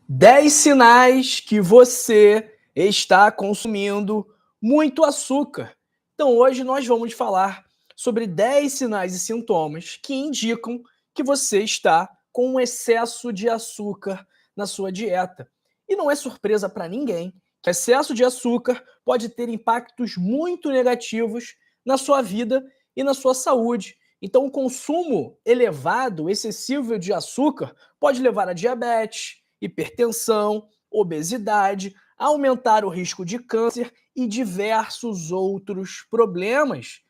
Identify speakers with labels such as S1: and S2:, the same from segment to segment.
S1: 10 sinais que você está consumindo muito açúcar. Então, hoje nós vamos falar sobre 10 sinais e sintomas que indicam que você está com um excesso de açúcar na sua dieta. E não é surpresa para ninguém que excesso de açúcar pode ter impactos muito negativos na sua vida e na sua saúde. Então, o consumo elevado, excessivo de açúcar pode levar a diabetes, hipertensão, obesidade, aumentar o risco de câncer e diversos outros problemas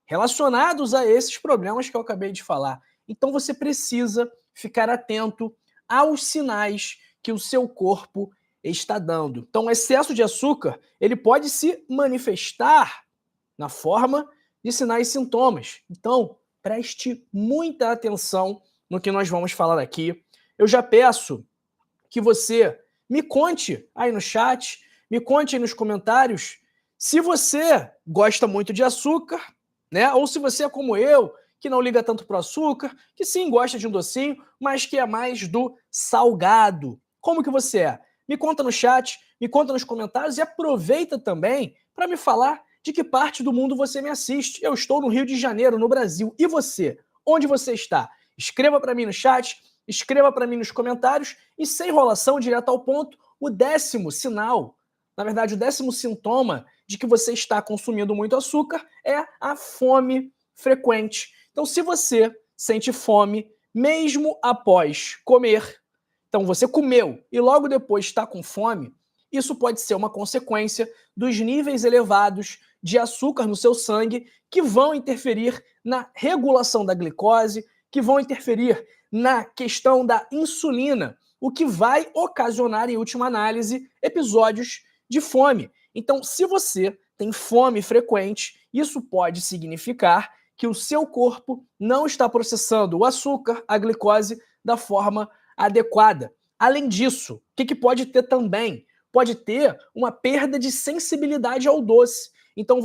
S1: relacionados a esses problemas que eu acabei de falar. Então você precisa ficar atento aos sinais que o seu corpo está dando. Então, o excesso de açúcar, ele pode se manifestar na forma de sinais e sintomas. Então, preste muita atenção no que nós vamos falar aqui. Eu já peço que você me conte aí no chat, me conte aí nos comentários se você gosta muito de açúcar, né? Ou se você é como eu, que não liga tanto para o açúcar, que sim gosta de um docinho, mas que é mais do salgado. Como que você é? Me conta no chat, me conta nos comentários e aproveita também para me falar de que parte do mundo você me assiste. Eu estou no Rio de Janeiro, no Brasil. E você? Onde você está? Escreva para mim no chat, escreva para mim nos comentários e, sem enrolação, direto ao ponto, o 10º sinal, na verdade, o 10º sintoma de que você está consumindo muito açúcar é a fome frequente. Então, se você sente fome, mesmo após comer, então você comeu e logo depois está com fome, isso pode ser uma consequência dos níveis elevados de açúcar no seu sangue que vão interferir na regulação da glicose, que vão interferir na questão da insulina, o que vai ocasionar, em última análise, episódios de fome. Então, se você tem fome frequente, isso pode significar que o seu corpo não está processando o açúcar, a glicose, da forma adequada. Além disso, o que pode ter também? Pode ter uma perda de sensibilidade ao doce. Então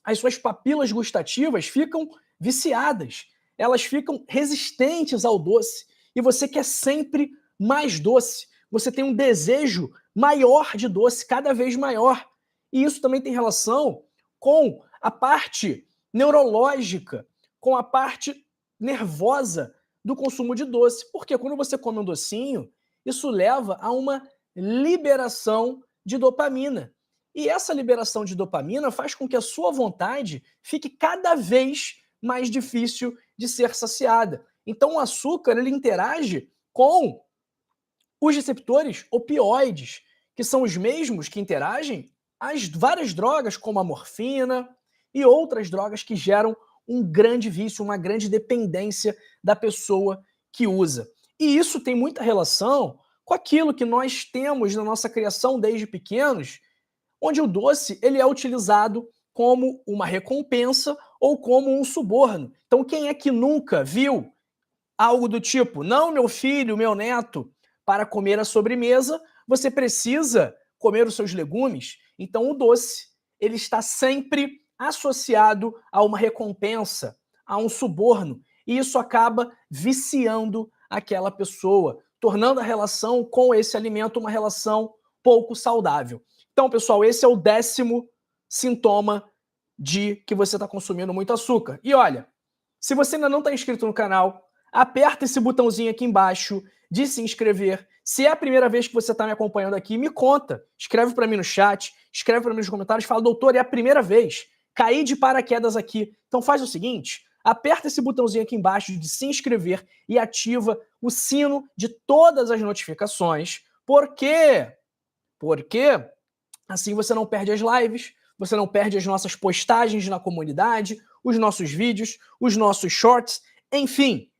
S1: as suas papilas gustativas ficam viciadas, elas ficam resistentes ao doce e você quer sempre mais doce. Você tem um desejo maior de doce, cada vez maior. E isso também tem relação com a parte neurológica, com a parte nervosa do consumo de doce. Porque quando você come um docinho, isso leva a uma liberação de dopamina. E essa liberação de dopamina faz com que a sua vontade fique cada vez mais difícil de ser saciada. Então o açúcar ele interage com os receptores opioides, que são os mesmos que interagem as várias drogas, como a morfina e outras drogas que geram um grande vício, uma grande dependência da pessoa que usa. E isso tem muita relação com aquilo que nós temos na nossa criação desde pequenos, onde o doce ele é utilizado como uma recompensa ou como um suborno. Então, quem é que nunca viu algo do tipo, não, meu filho, meu neto, para comer a sobremesa, você precisa comer os seus legumes? Então, o doce, ele está sempre associado a uma recompensa, a um suborno, e isso acaba viciando aquela pessoa, tornando a relação com esse alimento uma relação pouco saudável. Então, pessoal, esse é o 10º sintoma de que você está consumindo muito açúcar. E olha, se você ainda não está inscrito no canal, aperta esse botãozinho aqui embaixo de se inscrever. Se é a primeira vez que você está me acompanhando aqui, me conta. Escreve para mim no chat, escreve para mim nos comentários, fala, doutor, é a primeira vez. Caí de paraquedas aqui. Então faz o seguinte, aperta esse botãozinho aqui embaixo de se inscrever e ativa o sino de todas as notificações. Por quê? Porque assim você não perde as lives, você não perde as nossas postagens na comunidade, os nossos vídeos, os nossos shorts, enfim.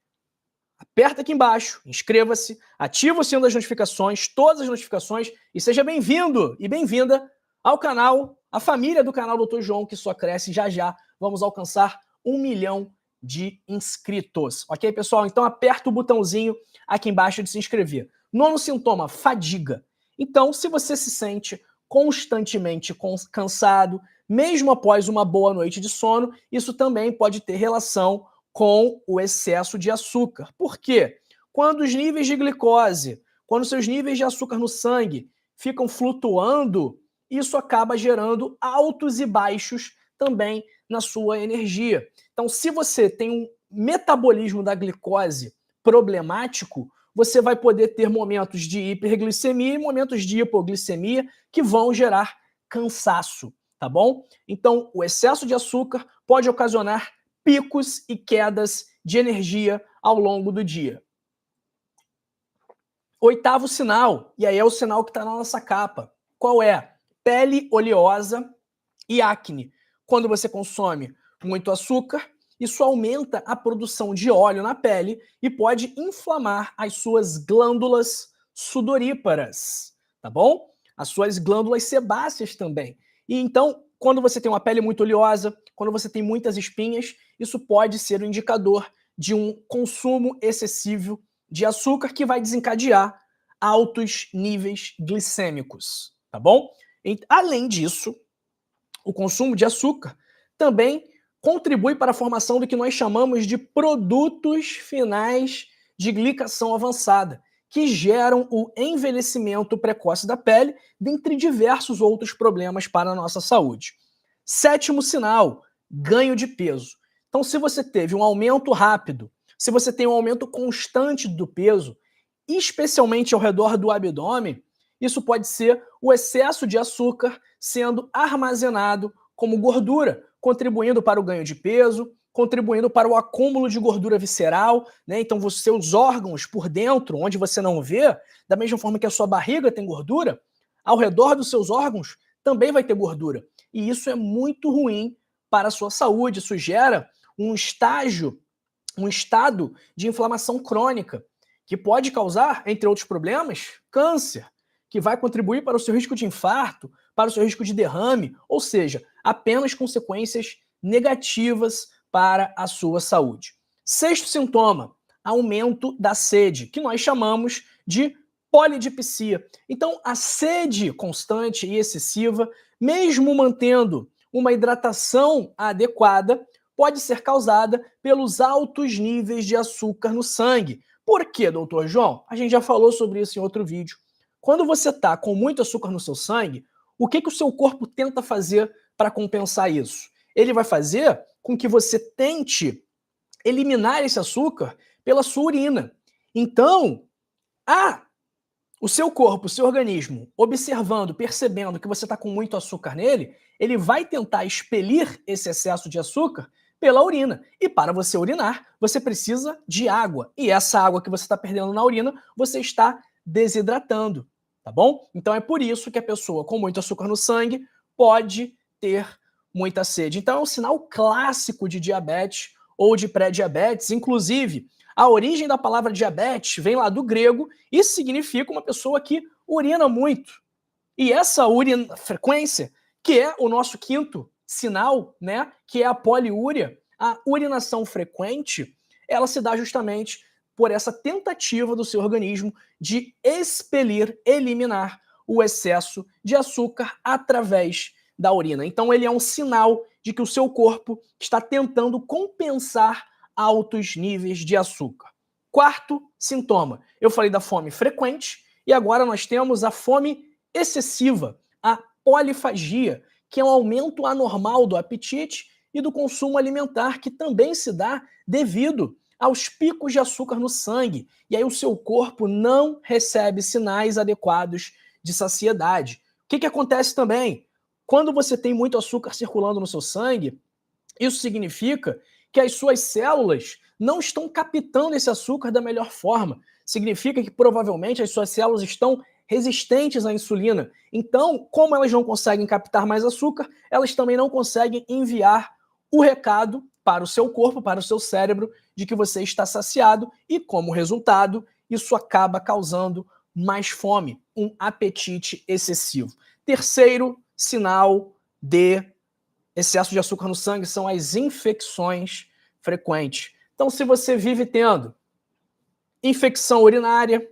S1: Aperta aqui embaixo, inscreva-se, ativa o sino das notificações, todas as notificações, e seja bem-vindo e bem-vinda ao canal, à família do canal Dr. João, que só cresce já já. Vamos alcançar 1 milhão de inscritos. Ok, pessoal? Então aperta o botãozinho aqui embaixo de se inscrever. 9º sintoma, fadiga. Então, se você se sente constantemente cansado, mesmo após uma boa noite de sono, isso também pode ter relação com o excesso de açúcar. Por quê? Quando os níveis de glicose, Quando seus níveis de açúcar no sangue ficam flutuando, isso acaba gerando altos e baixos também na sua energia. Então, se você tem um metabolismo da glicose problemático, você vai poder ter momentos de hiperglicemia e momentos de hipoglicemia que vão gerar cansaço, tá bom? Então, o excesso de açúcar pode ocasionar picos e quedas de energia ao longo do dia. Oitavo sinal, e aí é o sinal que está na nossa capa. Qual é? Pele oleosa e acne. Quando você consome muito açúcar, isso aumenta a produção de óleo na pele e pode inflamar as suas glândulas sudoríparas, tá bom? As suas glândulas sebáceas também. E então, quando você tem uma pele muito oleosa, quando você tem muitas espinhas, isso pode ser um indicador de um consumo excessivo de açúcar que vai desencadear altos níveis glicêmicos, tá bom? Além disso, o consumo de açúcar também contribui para a formação do que nós chamamos de produtos finais de glicação avançada, que geram o envelhecimento precoce da pele, dentre diversos outros problemas para a nossa saúde. Sétimo sinal, ganho de peso. Então, se você teve um aumento rápido, se você tem um aumento constante do peso, especialmente ao redor do abdômen, isso pode ser o excesso de açúcar sendo armazenado como gordura, contribuindo para o ganho de peso, contribuindo para o acúmulo de gordura visceral, né? Então, os seus órgãos por dentro, onde você não vê, da mesma forma que a sua barriga tem gordura, ao redor dos seus órgãos também vai ter gordura. E isso é muito ruim para a sua saúde. Isso gera um estado de inflamação crônica, que pode causar, entre outros problemas, câncer, que vai contribuir para o seu risco de infarto, para o seu risco de derrame, ou seja, apenas consequências negativas para a sua saúde. Sexto sintoma, aumento da sede, que nós chamamos de polidipsia. Então, a sede constante e excessiva, mesmo mantendo uma hidratação adequada, pode ser causada pelos altos níveis de açúcar no sangue. Por quê, doutor João? A gente já falou sobre isso em outro vídeo. Quando você está com muito açúcar no seu sangue, o que o seu corpo tenta fazer para compensar isso? Ele vai fazer com que você tente eliminar esse açúcar pela sua urina. Então, o seu corpo, o seu organismo, observando, percebendo que você está com muito açúcar nele, ele vai tentar expelir esse excesso de açúcar pela urina. E para você urinar, você precisa de água. E essa água que você está perdendo na urina, você está desidratando, tá bom? Então é por isso que a pessoa com muito açúcar no sangue pode ter muita sede. Então é um sinal clássico de diabetes ou de pré-diabetes. Inclusive, a origem da palavra diabetes vem lá do grego e significa uma pessoa que urina muito. E essa frequência, que é o nosso quinto sinal, né, que é a poliúria, a urinação frequente, ela se dá justamente por essa tentativa do seu organismo de expelir, eliminar o excesso de açúcar através da urina. Então ele é um sinal de que o seu corpo está tentando compensar altos níveis de açúcar. Quarto sintoma, eu falei da fome frequente e agora nós temos a fome excessiva, a polifagia, que é um aumento anormal do apetite e do consumo alimentar, que também se dá devido aos picos de açúcar no sangue. E aí o seu corpo não recebe sinais adequados de saciedade. O que acontece também? Quando você tem muito açúcar circulando no seu sangue, isso significa que as suas células não estão captando esse açúcar da melhor forma. Significa que provavelmente as suas células estão resistentes à insulina. Então, como elas não conseguem captar mais açúcar, elas também não conseguem enviar o recado para o seu corpo, para o seu cérebro, de que você está saciado e, como resultado, isso acaba causando mais fome, um apetite excessivo. Terceiro sinal de excesso de açúcar no sangue são as infecções frequentes. Então, se você vive tendo infecção urinária,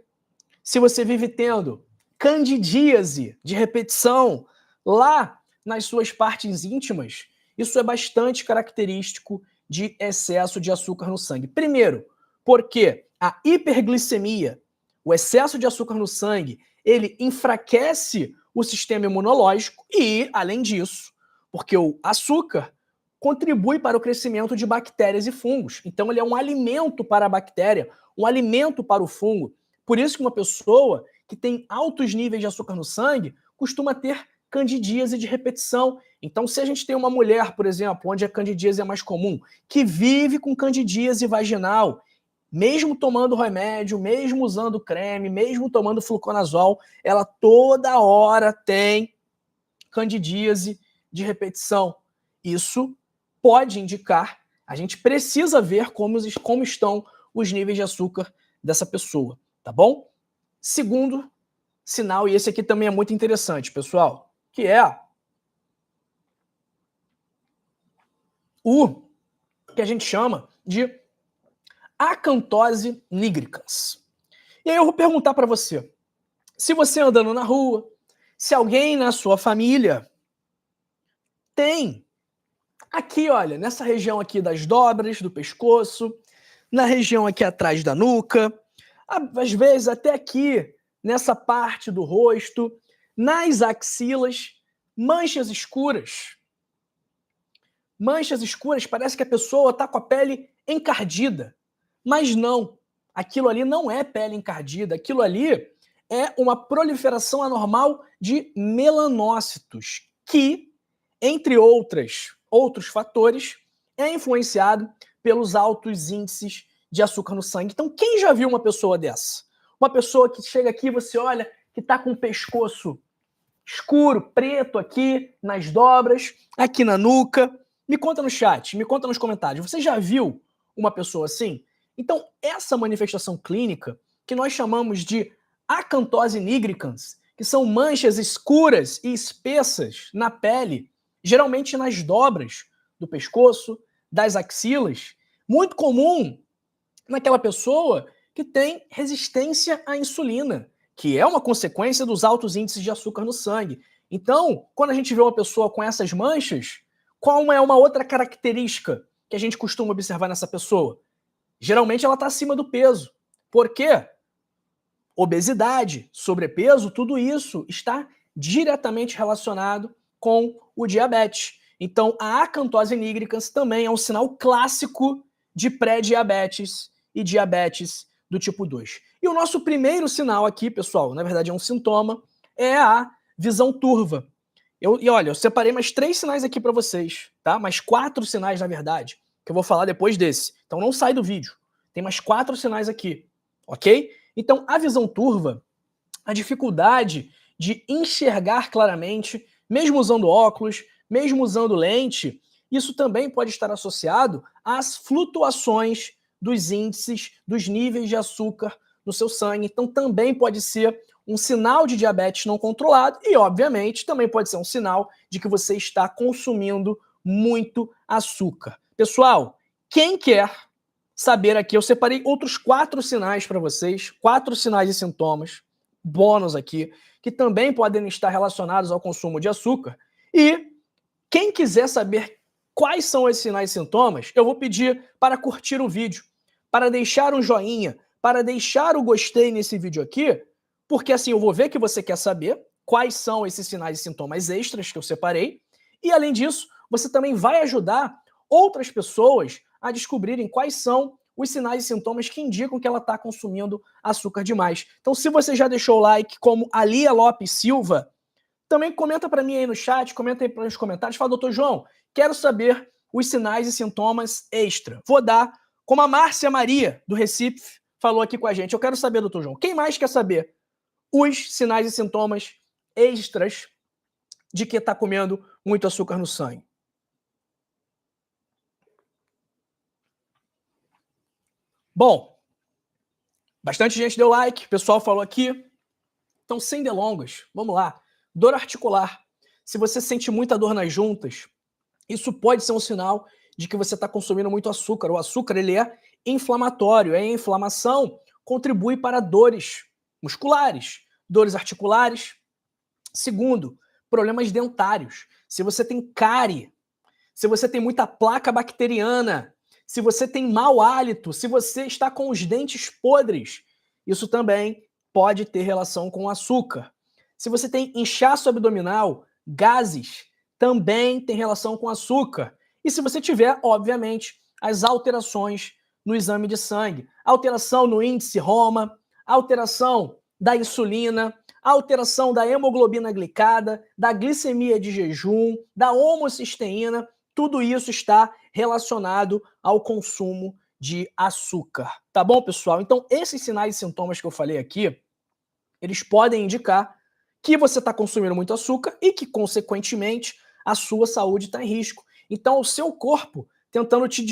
S1: se você vive tendo candidíase de repetição lá nas suas partes íntimas, isso é bastante característico de excesso de açúcar no sangue. Primeiro, porque a hiperglicemia, O excesso de açúcar no sangue, ele enfraquece o sistema imunológico e, além disso, porque o açúcar contribui para o crescimento de bactérias e fungos. Então, ele é um alimento para a bactéria, um alimento para o fungo. Por isso que uma pessoa que tem altos níveis de açúcar no sangue costuma ter candidíase de repetição. Então, se a gente tem uma mulher, por exemplo, onde a candidíase é mais comum, que vive com candidíase vaginal, mesmo tomando remédio, mesmo usando creme, mesmo tomando fluconazol, ela toda hora tem candidíase de repetição. Isso pode indicar, a gente precisa ver como estão os níveis de açúcar dessa pessoa, tá bom? Segundo sinal, e esse aqui também é muito interessante, pessoal, que é o que a gente chama de acantose nigricans. E aí eu vou perguntar para você, se você andando na rua, se alguém na sua família tem aqui, olha, nessa região aqui das dobras do pescoço, na região aqui atrás da nuca, às vezes até aqui nessa parte do rosto, nas axilas, manchas escuras. Manchas escuras, parece que a pessoa está com a pele encardida. Mas não, aquilo ali não é pele encardida, aquilo ali é uma proliferação anormal de melanócitos, que, entre outros fatores, é influenciado pelos altos índices de açúcar no sangue. Então, quem já viu uma pessoa dessa? Uma pessoa que chega aqui, você olha, que está com o pescoço escuro, preto aqui, nas dobras, aqui na nuca. Me conta no chat, me conta nos comentários. Você já viu uma pessoa assim? Então, essa manifestação clínica, que nós chamamos de acantose nigricans, que são manchas escuras e espessas na pele, geralmente nas dobras do pescoço, das axilas, muito comum naquela pessoa que tem resistência à insulina, que é uma consequência dos altos índices de açúcar no sangue. Então, quando a gente vê uma pessoa com essas manchas, qual é uma outra característica que a gente costuma observar nessa pessoa? Geralmente ela está acima do peso. Por quê? Obesidade, sobrepeso, tudo isso está diretamente relacionado com o diabetes. Então, a acantose nigricans também é um sinal clássico de pré-diabetes e diabetes do tipo 2. E o nosso primeiro sinal aqui, pessoal, na verdade é um sintoma, é a visão turva. E olha, eu separei mais 3 sinais aqui para vocês, tá? Mais 4 sinais, na verdade, que eu vou falar depois desse. Então não sai do vídeo. Tem mais 4 sinais aqui, ok? Então, a visão turva, a dificuldade de enxergar claramente, mesmo usando óculos, mesmo usando lente, isso também pode estar associado às flutuações dos índices, dos níveis de açúcar no seu sangue. Então, também pode ser um sinal de diabetes não controlado e, obviamente, também pode ser um sinal de que você está consumindo muito açúcar. Pessoal, quem quer saber aqui, eu separei outros 4 sinais para vocês, 4 sinais e sintomas, bônus aqui, que também podem estar relacionados ao consumo de açúcar. E quem quiser saber quais são esses sinais e sintomas, eu vou pedir para curtir o vídeo, para deixar um joinha, para deixar o gostei nesse vídeo aqui, porque assim eu vou ver que você quer saber quais são esses sinais e sintomas extras que eu separei, e além disso, você também vai ajudar outras pessoas a descobrirem quais são os sinais e sintomas que indicam que ela está consumindo açúcar demais. Então, se você já deixou o like, como a Lia Lopes Silva, também comenta para mim aí no chat, comenta aí nos comentários, fala, doutor João, quero saber os sinais e sintomas extra. Vou dar, como a Márcia Maria, do Recife, falou aqui com a gente. Eu quero saber, doutor João, quem mais quer saber os sinais e sintomas extras de que está comendo muito açúcar no sangue? Bom, bastante gente deu like, o pessoal falou aqui. Então, sem delongas, vamos lá. Dor articular. Se você sente muita dor nas juntas, isso pode ser um sinal de que você está consumindo muito açúcar. O açúcar, ele é inflamatório. A inflamação contribui para dores musculares, dores articulares. Segundo, problemas dentários. Se você tem cárie, se você tem muita placa bacteriana, se você tem mau hálito, se você está com os dentes podres, isso também pode ter relação com o açúcar. Se você tem inchaço abdominal, gases, também tem relação com açúcar. E se você tiver, obviamente, as alterações no exame de sangue, alteração no índice Roma, alteração da insulina, alteração da hemoglobina glicada, da glicemia de jejum, da homocisteína, tudo isso está relacionado ao consumo de açúcar. Tá bom, pessoal? Então, esses sinais e sintomas que eu falei aqui, eles podem indicar que você está consumindo muito açúcar e que, consequentemente, a sua saúde está em risco. Então, o seu corpo tentando te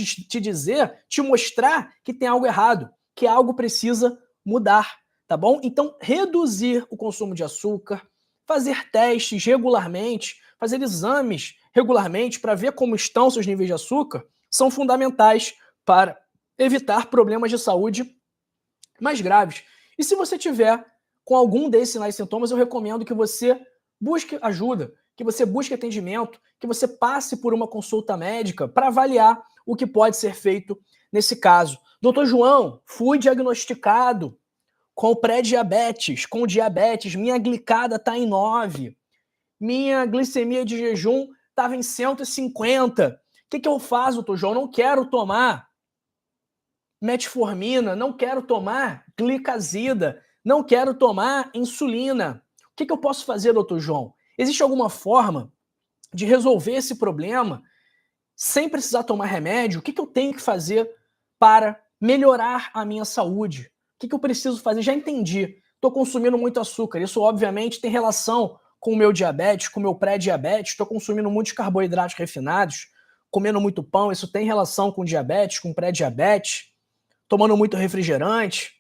S1: dizer, te mostrar que tem algo errado, que algo precisa mudar, tá bom? Então, reduzir o consumo de açúcar, fazer testes regularmente, fazer exames regularmente para ver como estão seus níveis de açúcar, são fundamentais para evitar problemas de saúde mais graves. E se você tiver com algum desses sinais e sintomas, eu recomendo que você busque ajuda, que você busque atendimento, que você passe por uma consulta médica para avaliar o que pode ser feito nesse caso. Doutor João, fui diagnosticado com pré-diabetes, com diabetes, minha glicada está em 9, minha glicemia de jejum estava em 150. O que eu faço, doutor João? Não quero tomar metformina, não quero tomar glicazida, não quero tomar insulina. O que eu posso fazer, doutor João? Existe alguma forma de resolver esse problema sem precisar tomar remédio? O que eu tenho que fazer para melhorar a minha saúde? O que eu preciso fazer? Já entendi. Estou consumindo muito açúcar. Isso, obviamente, tem relação com o meu diabetes, com o meu pré-diabetes. Estou consumindo muitos carboidratos refinados, comendo muito pão. Isso tem relação com diabetes, com pré-diabetes. Tomando muito refrigerante,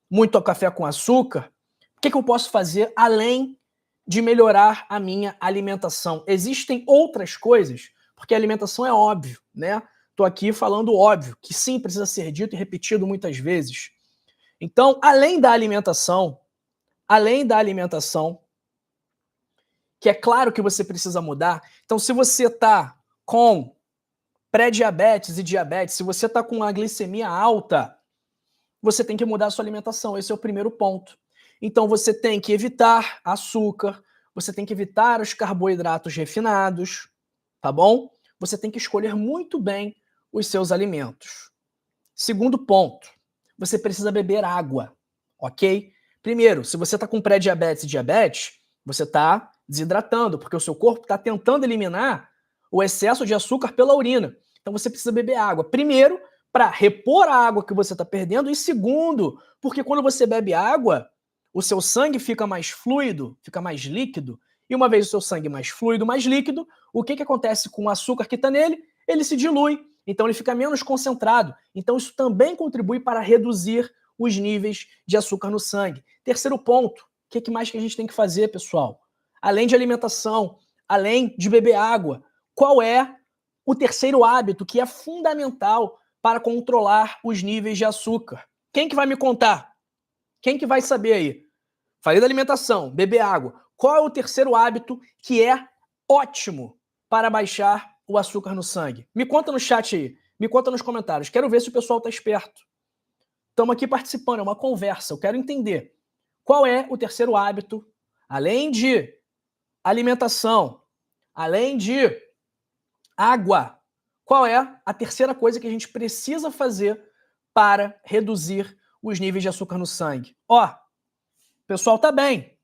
S1: muito café com açúcar. O que eu posso fazer além de melhorar a minha alimentação? Existem outras coisas, porque a alimentação é óbvio, né? Estou aqui falando óbvio, que sim, precisa ser dito e repetido muitas vezes. Então, além da alimentação, que é claro que você precisa mudar. Então, se você está com pré-diabetes e diabetes, se você está com a glicemia alta, você tem que mudar a sua alimentação. Esse é o primeiro ponto. Então, você tem que evitar açúcar, você tem que evitar os carboidratos refinados, tá bom? Você tem que escolher muito bem os seus alimentos. Segundo ponto, você precisa beber água, ok? Primeiro, se você está com pré-diabetes e diabetes, você está desidratando, porque o seu corpo está tentando eliminar o excesso de açúcar pela urina. Então você precisa beber água. Primeiro, para repor a água que você está perdendo, e segundo, porque quando você bebe água, o seu sangue fica mais fluido, fica mais líquido, e uma vez o seu sangue mais fluido, mais líquido, o que acontece com o açúcar que está nele? Ele se dilui, então ele fica menos concentrado. Então isso também contribui para reduzir os níveis de açúcar no sangue. Terceiro ponto, o que mais que a gente tem que fazer, pessoal? Além de alimentação, além de beber água, qual é o terceiro hábito que é fundamental para controlar os níveis de açúcar? Quem que vai me contar? Quem que vai saber aí? Falei da alimentação, beber água. Qual é o terceiro hábito que é ótimo para baixar o açúcar no sangue? Me conta no chat aí, me conta nos comentários. Quero ver se o pessoal está esperto. Estamos aqui participando, é uma conversa. Eu quero entender qual é o terceiro hábito, além de alimentação, além de água, qual é a terceira coisa que a gente precisa fazer para reduzir os níveis de açúcar no sangue? Ó, o pessoal tá bem.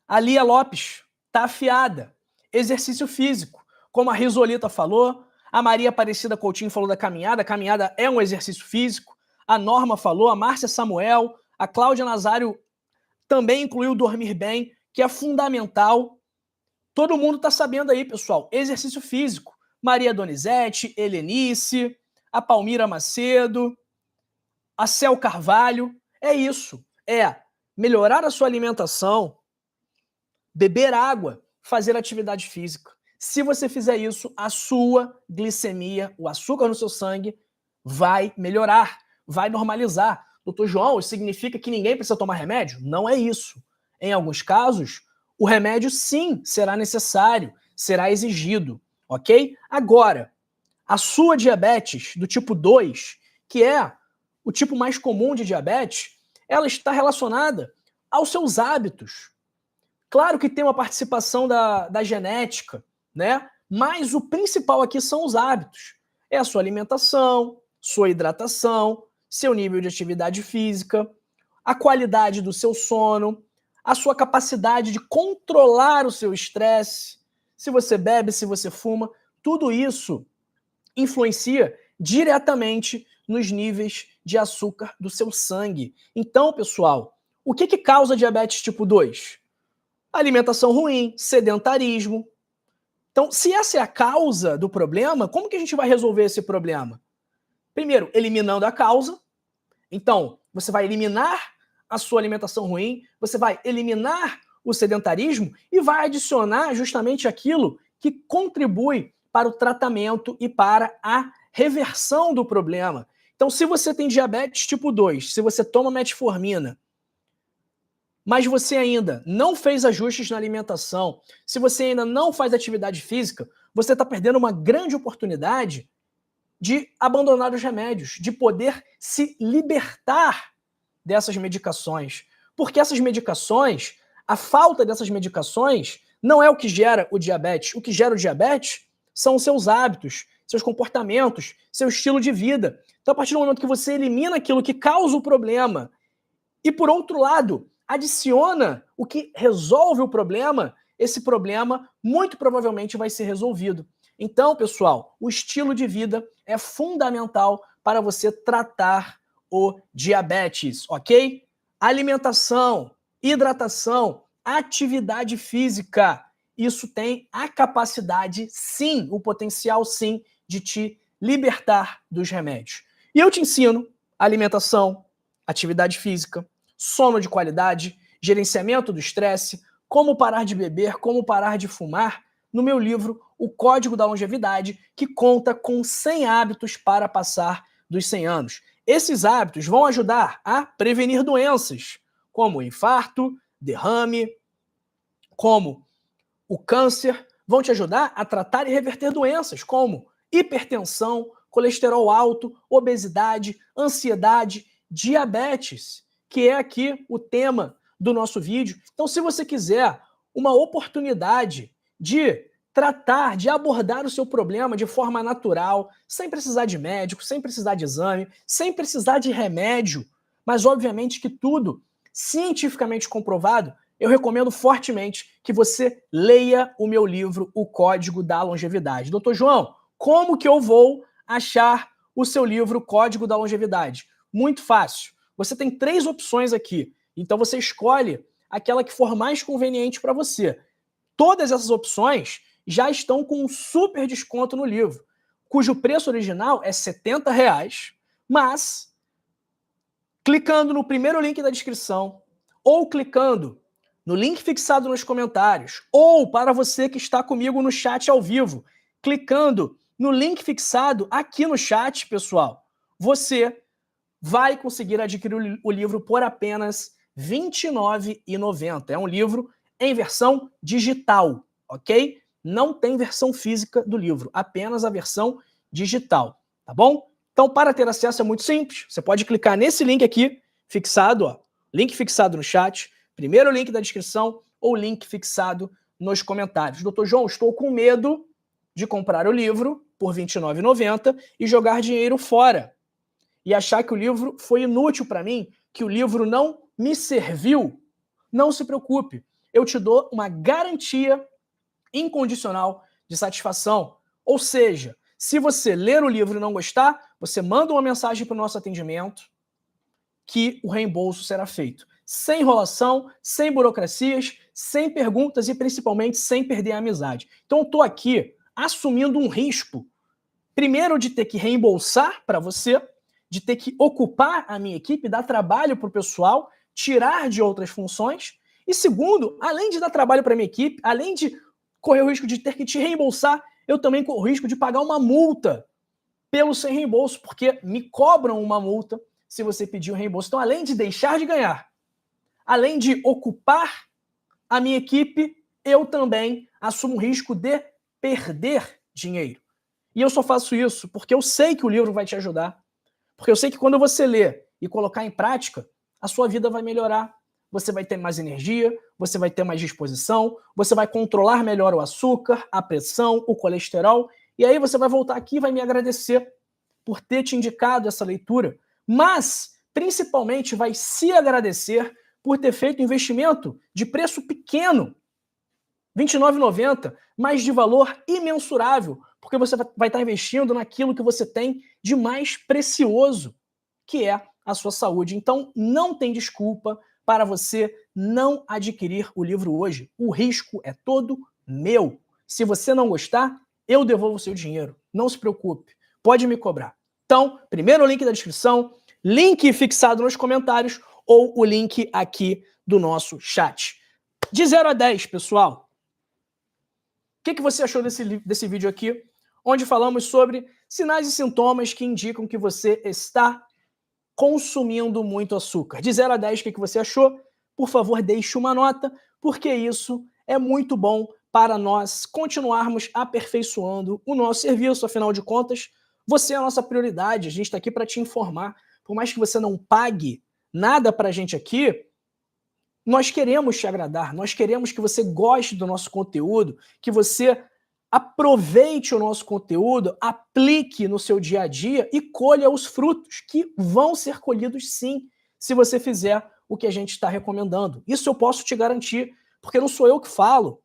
S1: A Lia Lopes tá afiada. Exercício físico. Como a Risolita falou, a Maria Aparecida Coutinho falou da caminhada. A caminhada é um exercício físico. A Norma falou, a Márcia Samuel, a Cláudia Nazário também incluiu dormir bem, que é fundamental. Todo mundo tá sabendo aí, pessoal. Exercício físico. Maria Donizete, Helenice, a Palmira Macedo, a Cel Carvalho. É isso. É melhorar a sua alimentação, beber água, fazer atividade física. Se você fizer isso, a sua glicemia, o açúcar no seu sangue, vai melhorar, vai normalizar. Doutor João, isso significa que ninguém precisa tomar remédio? Não é isso. Em alguns casos, o remédio sim será necessário, será exigido, ok? Agora, a sua diabetes do tipo 2, que é o tipo mais comum de diabetes, ela está relacionada aos seus hábitos. Claro que tem uma participação da genética, né? Mas o principal aqui são os hábitos. É a sua alimentação, sua hidratação, seu nível de atividade física, a qualidade do seu sono, a sua capacidade de controlar o seu estresse, se você bebe, se você fuma, tudo isso influencia diretamente nos níveis de açúcar do seu sangue. Então, pessoal, o que causa diabetes tipo 2? Alimentação ruim, sedentarismo. Então, se essa é a causa do problema, como que a gente vai resolver esse problema? Primeiro, eliminando a causa. Então, você vai eliminar a sua alimentação ruim, você vai eliminar o sedentarismo e vai adicionar justamente aquilo que contribui para o tratamento e para a reversão do problema. Então, se você tem diabetes tipo 2, se você toma metformina, mas você ainda não fez ajustes na alimentação, se você ainda não faz atividade física, você está perdendo uma grande oportunidade de abandonar os remédios, de poder se libertar dessas medicações. Porque essas medicações, a falta dessas medicações, não é o que gera o diabetes. O que gera o diabetes são os seus hábitos, seus comportamentos, seu estilo de vida. Então, a partir do momento que você elimina aquilo que causa o problema e, por outro lado, adiciona o que resolve o problema, esse problema muito provavelmente vai ser resolvido. Então, pessoal, o estilo de vida é fundamental para você tratar o diabetes, ok? Alimentação, hidratação, atividade física, isso tem a capacidade, sim, o potencial, sim, de te libertar dos remédios. E eu te ensino alimentação, atividade física, sono de qualidade, gerenciamento do estresse, como parar de beber, como parar de fumar, no meu livro O Código da Longevidade, que conta com 100 hábitos para passar dos 100 anos. Esses hábitos vão ajudar a prevenir doenças, como infarto, derrame, como o câncer, vão te ajudar a tratar e reverter doenças, como hipertensão, colesterol alto, obesidade, ansiedade, diabetes, que é aqui o tema do nosso vídeo. Então, se você quiser uma oportunidade de tratar, de abordar o seu problema de forma natural, sem precisar de médico, sem precisar de exame, sem precisar de remédio, mas obviamente que tudo cientificamente comprovado, eu recomendo fortemente que você leia o meu livro O Código da Longevidade. Doutor João, como que eu vou achar o seu livro Código da Longevidade? Muito fácil. Você tem 3 opções aqui, então você escolhe aquela que for mais conveniente para você. Todas essas opções já estão com um super desconto no livro, cujo preço original é R$ 70, mas clicando no primeiro link da descrição ou clicando no link fixado nos comentários, ou para você que está comigo no chat ao vivo, clicando no link fixado aqui no chat, pessoal, você vai conseguir adquirir o livro por apenas R$ 29,90. É um livro em versão digital, ok? Não tem versão física do livro, apenas a versão digital, tá bom? Então, para ter acesso é muito simples. Você pode clicar nesse link aqui, fixado, ó, link fixado no chat, primeiro link da descrição ou link fixado nos comentários. Doutor João, estou com medo de comprar o livro por R$ 29,90 e jogar dinheiro fora. E achar que o livro foi inútil para mim, que o livro não me serviu. Não se preocupe, eu te dou uma garantia incondicional de satisfação. Ou seja, se você ler o livro e não gostar, você manda uma mensagem para o nosso atendimento que o reembolso será feito. Sem enrolação, sem burocracias, sem perguntas e principalmente sem perder a amizade. Então eu estou aqui assumindo um risco, primeiro de ter que reembolsar para você, de ter que ocupar a minha equipe, dar trabalho para o pessoal, tirar de outras funções, e segundo, além de dar trabalho para a minha equipe, além de correr o risco de ter que te reembolsar, eu também corro o risco de pagar uma multa pelo sem reembolso, porque me cobram uma multa se você pedir um reembolso. Então, além de deixar de ganhar, além de ocupar a minha equipe, eu também assumo o risco de perder dinheiro. E eu só faço isso porque eu sei que o livro vai te ajudar, porque eu sei que quando você ler e colocar em prática, a sua vida vai melhorar. Você vai ter mais energia, você vai ter mais disposição, você vai controlar melhor o açúcar, a pressão, o colesterol, e aí você vai voltar aqui e vai me agradecer por ter te indicado essa leitura, mas principalmente vai se agradecer por ter feito um investimento de preço pequeno, R$ 29,90, mas de valor imensurável, porque você vai estar investindo naquilo que você tem de mais precioso, que é a sua saúde. Então, não tem desculpa para você não adquirir o livro hoje. O risco é todo meu. Se você não gostar, eu devolvo o seu dinheiro. Não se preocupe, pode me cobrar. Então, primeiro link da descrição, link fixado nos comentários ou o link aqui do nosso chat. De 0 a 10, pessoal, o que você achou desse vídeo aqui, onde falamos sobre sinais e sintomas que indicam que você está consumindo muito açúcar? De 0 a 10, o que você achou? Por favor, deixe uma nota, porque isso é muito bom para nós continuarmos aperfeiçoando o nosso serviço. Afinal de contas, você é a nossa prioridade, a gente está aqui para te informar. Por mais que você não pague nada para a gente aqui, nós queremos te agradar, nós queremos que você goste do nosso conteúdo, que você aproveite o nosso conteúdo, aplique no seu dia a dia e colha os frutos, que vão ser colhidos sim, se você fizer o que a gente está recomendando. Isso eu posso te garantir, porque não sou eu que falo,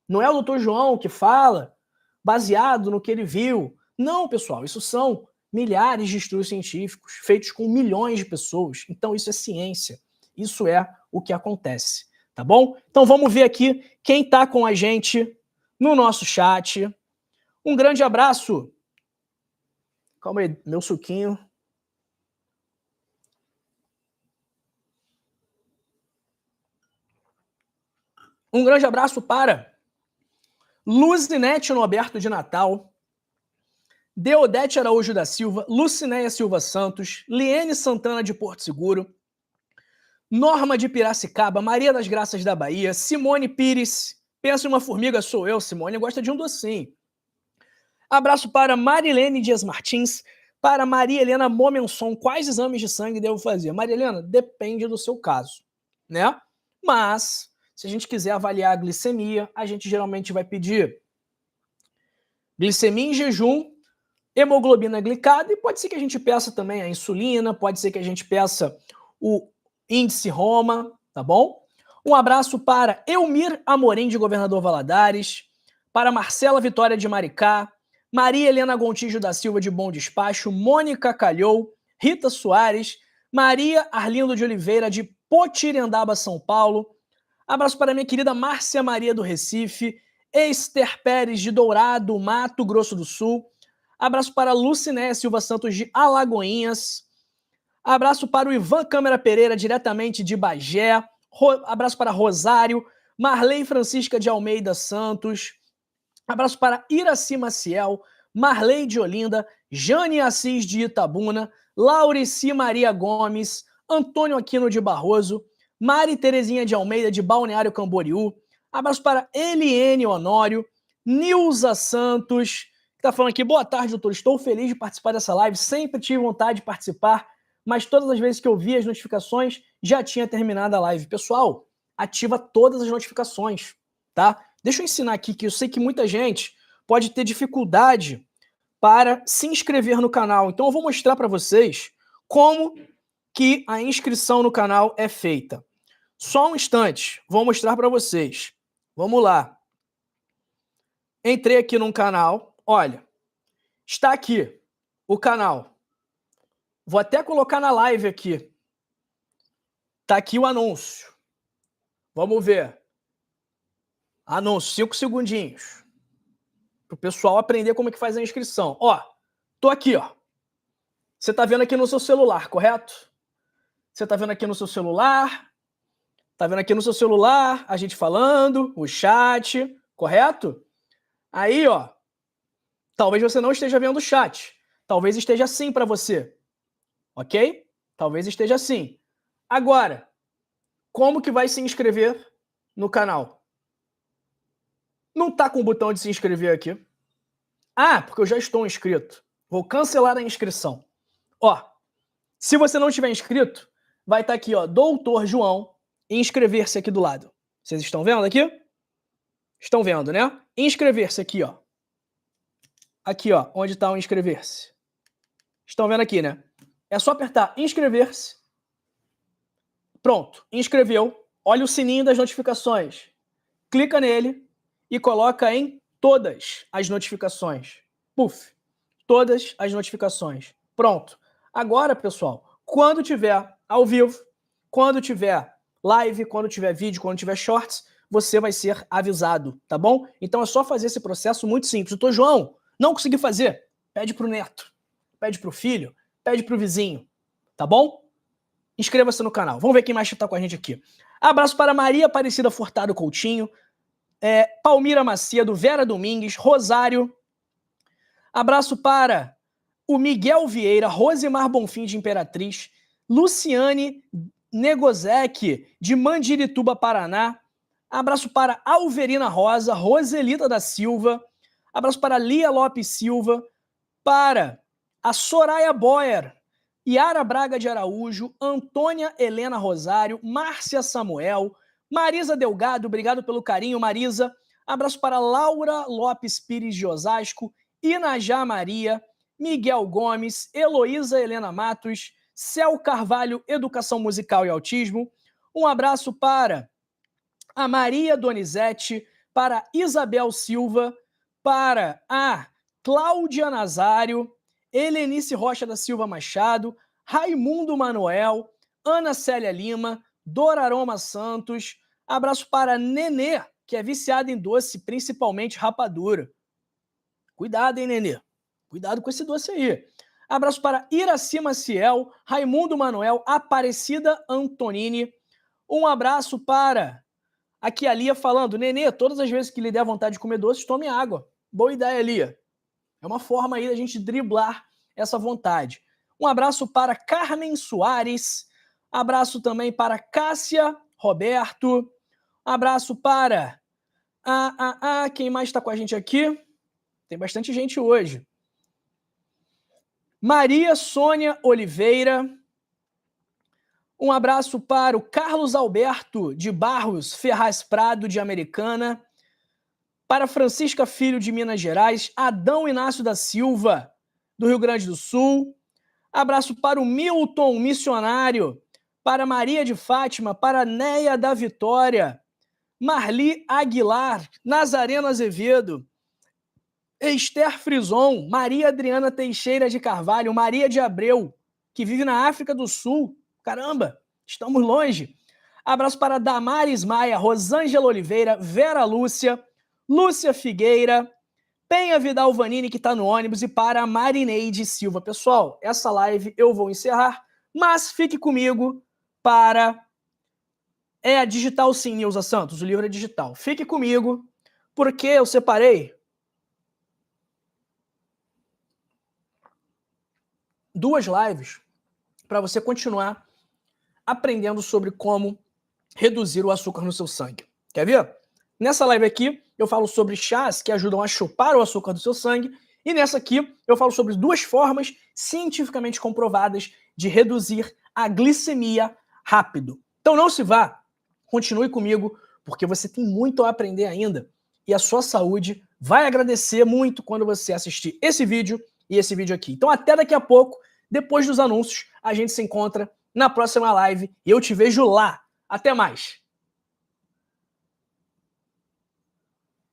S1: não é o Dr. João que fala, baseado no que ele viu. Não, pessoal, isso são milhares de estudos científicos, feitos com milhões de pessoas. Então isso é ciência, isso é o que acontece, tá bom? Então vamos ver aqui quem está com a gente no nosso chat. Um grande abraço. Calma aí, meu suquinho. Um grande abraço para Luzinete Noberto de Natal, Deodete Araújo da Silva, Lucinéia Silva Santos, Liene Santana de Porto Seguro, Norma de Piracicaba, Maria das Graças da Bahia, Simone Pires, pensa em uma formiga, sou eu, Simone gosta de um docinho. Abraço para Marilene Dias Martins, para Maria Helena Momenson, quais exames de sangue devo fazer? Maria Helena, depende do seu caso, né? Mas, se a gente quiser avaliar a glicemia, a gente geralmente vai pedir glicemia em jejum, hemoglobina glicada, e pode ser que a gente peça também a insulina, pode ser que a gente peça o índice Roma, tá bom? Um abraço para Elmir Amorim, de Governador Valadares, para Marcela Vitória de Maricá, Maria Helena Gontijo da Silva de Bom Despacho, Mônica Calhou, Rita Soares, Maria Arlindo de Oliveira de Potirendaba, São Paulo. Abraço para minha querida Márcia Maria do Recife, Esther Pérez de Dourado, Mato Grosso do Sul. Abraço para Lucinéia Silva Santos de Alagoinhas. Abraço para o Ivan Câmara Pereira, diretamente de Bagé. Abraço para Rosário, Marley Francisca de Almeida Santos. Abraço para Iraci Maciel, Marley de Olinda, Jane Assis de Itabuna, Laurici Maria Gomes, Antônio Aquino de Barroso, Mari Terezinha de Almeida de Balneário Camboriú. Abraço para Eliene Honório, Nilza Santos, que está falando aqui, boa tarde, doutor, estou feliz de participar dessa live, sempre tive vontade de participar, mas todas as vezes que eu vi as notificações, já tinha terminado a live. Pessoal, ativa todas as notificações, tá? Deixa eu ensinar aqui, que eu sei que muita gente pode ter dificuldade para se inscrever no canal. Então eu vou mostrar para vocês como que a inscrição no canal é feita. Só um instante, vou mostrar para vocês. Vamos lá. Entrei aqui num canal, olha, está aqui o canal. Vou até colocar na live aqui. Tá aqui o anúncio. Vamos ver. Anúncio, 5 segundinhos. Para o pessoal aprender como é que faz a inscrição. Ó, tô aqui, ó. Você tá vendo aqui no seu celular, correto? Você tá vendo aqui no seu celular? Tá vendo aqui no seu celular a gente falando, o chat, correto? Aí, ó, talvez você não esteja vendo o chat. Talvez esteja assim para você. Ok? Talvez esteja assim. Agora, como que vai se inscrever no canal? Não tá com o botão de se inscrever aqui. Ah, porque eu já estou inscrito. Vou cancelar a inscrição. Ó, se você não tiver inscrito, vai estar aqui, ó, Doutor João, inscrever-se aqui do lado. Vocês estão vendo aqui? Estão vendo, né? Inscrever-se aqui, ó. Aqui, ó, onde está o inscrever-se. Estão vendo aqui, né? É só apertar inscrever-se. Pronto, inscreveu. Olha o sininho das notificações. Clica nele e coloca em todas as notificações. Puf, todas as notificações. Pronto. Agora, pessoal, quando tiver ao vivo, quando tiver live, quando tiver vídeo, quando tiver shorts, você vai ser avisado, tá bom? Então é só fazer esse processo muito simples. Doutor João, não consegui fazer? Pede pro neto, pede pro filho, pede pro vizinho, tá bom? Inscreva-se no canal. Vamos ver quem mais está com a gente aqui. Abraço para Maria Aparecida Furtado Coutinho, Palmira Macedo, Vera Domingues, Rosário. Abraço para o Miguel Vieira, Rosemar Bonfim de Imperatriz, Luciane Negozek de Mandirituba, Paraná. Abraço para Alverina Rosa, Roselita da Silva. Abraço para Lia Lopes Silva, para a Soraya Boyer, Yara Braga de Araújo, Antônia Helena Rosário, Márcia Samuel, Marisa Delgado, obrigado pelo carinho, Marisa. Abraço para Laura Lopes Pires de Osasco, Inajá Maria, Miguel Gomes, Heloísa Helena Matos, Cel Carvalho, Educação Musical e Autismo. Um abraço para a Maria Donizete, para Isabel Silva, para a Cláudia Nazário, Helenice Rocha da Silva Machado, Raimundo Manuel, Ana Célia Lima, Doraroma Santos. Abraço para Nenê, que é viciada em doce, principalmente rapadura. Cuidado, hein, Nenê? Cuidado com esse doce aí. Abraço para Iraci Maciel, Raimundo Manuel, Aparecida Antonini. Um abraço para aqui a Lia falando, Nenê, todas as vezes que lhe der vontade de comer doces, tome água. Boa ideia, Lia. É uma forma aí da gente driblar essa vontade. Um abraço para Carmen Soares. Abraço também para Cássia Roberto. Abraço para... quem mais está com a gente aqui? Tem bastante gente hoje. Maria Sônia Oliveira. Um abraço para o Carlos Alberto de Barros Ferraz Prado, de Americana. Para Francisca Filho, de Minas Gerais. Adão Inácio da Silva, do Rio Grande do Sul. Abraço para o Milton Missionário. Para Maria de Fátima. Para Neia da Vitória. Marli Aguilar. Nazareno Azevedo. Esther Frison. Maria Adriana Teixeira de Carvalho. Maria de Abreu, que vive na África do Sul. Caramba, estamos longe. Abraço para Damares Maia, Rosângela Oliveira, Vera Lúcia, Lúcia Figueira, Penha Vidal Vanini, que está no ônibus, e para a Marineide Silva. Pessoal, essa live eu vou encerrar, mas fique comigo para... É digital sim, Nilza Santos, o livro é digital. Fique comigo, porque eu separei 2 lives para você continuar aprendendo sobre como reduzir o açúcar no seu sangue. Quer ver? Nessa live aqui, eu falo sobre chás que ajudam a chupar o açúcar do seu sangue, e nessa aqui, eu falo sobre 2 formas cientificamente comprovadas de reduzir a glicemia rápido. Então não se vá, continue comigo, porque você tem muito a aprender ainda, e a sua saúde vai agradecer muito quando você assistir esse vídeo e esse vídeo aqui. Então até daqui a pouco, depois dos anúncios, a gente se encontra na próxima live e eu te vejo lá. Até mais!